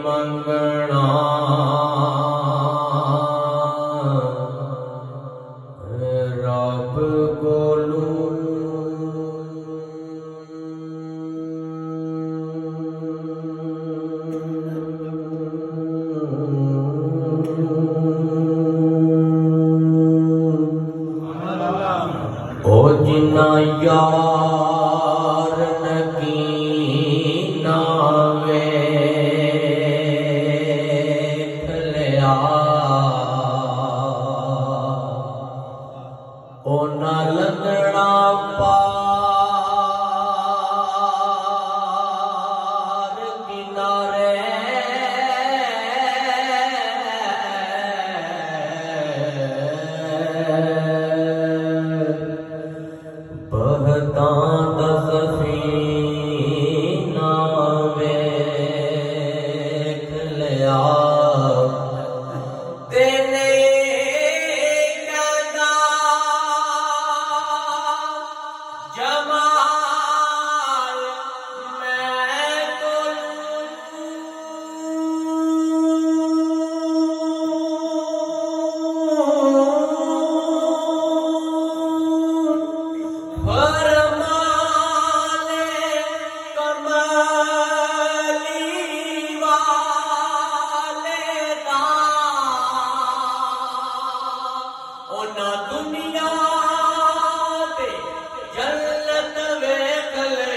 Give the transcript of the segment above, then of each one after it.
मंगना रब कोलू ओ जिन्ना यार नगीना वेख लिया ओ ना लगना पार किनारे बहता दसफीना वेख लिया तेने कहना जमाल मैं तो फरमाने कमली वाले दा ओ ना दुनिया ते जन्नत वेख ले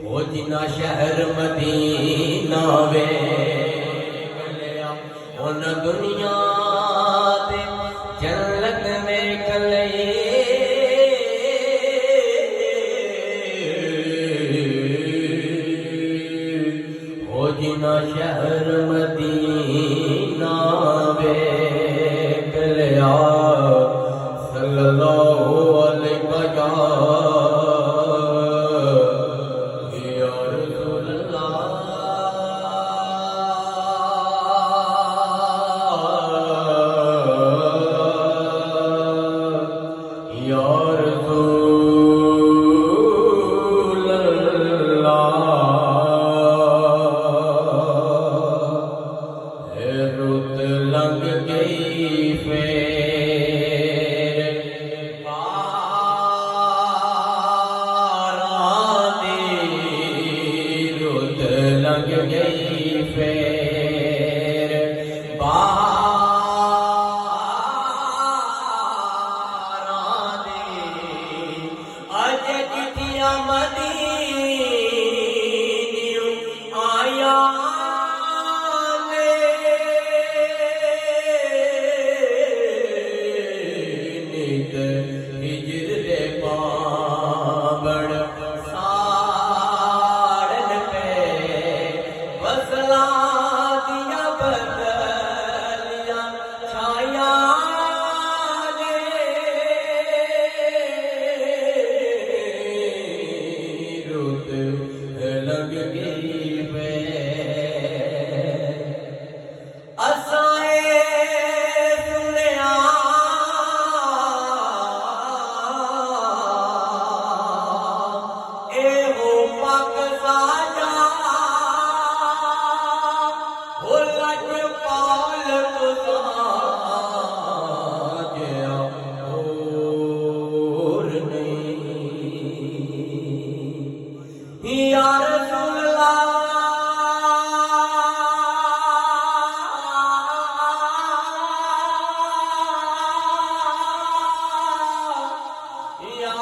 ओ जिन्ना शहर मदीना वेख लिया ओ ना दुनिया ते जन्नत वेख ले ओ जिन्ना शहर मदीना वेख लिया सल्लल्लाहु अलैहि या रसूल अल्लाह या रसूल अल्लाह रुत लंघ गई फेर पारां दी रुत लंघ गई फेर पारां दी अज चिट्ठियां मदीनियों आया हिजर दे पावड़ साड़न पे बसला दिया बदलिया छाया ने रुत लग गई पे असाए सुनिया एहो पग साजा हो लज पाल तुसां और नहीं या रसूल अल्लाह या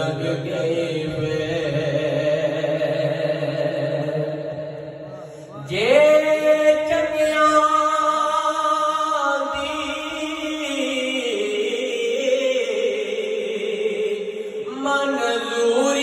लग गई वे जे चंगियां दी मंजूरी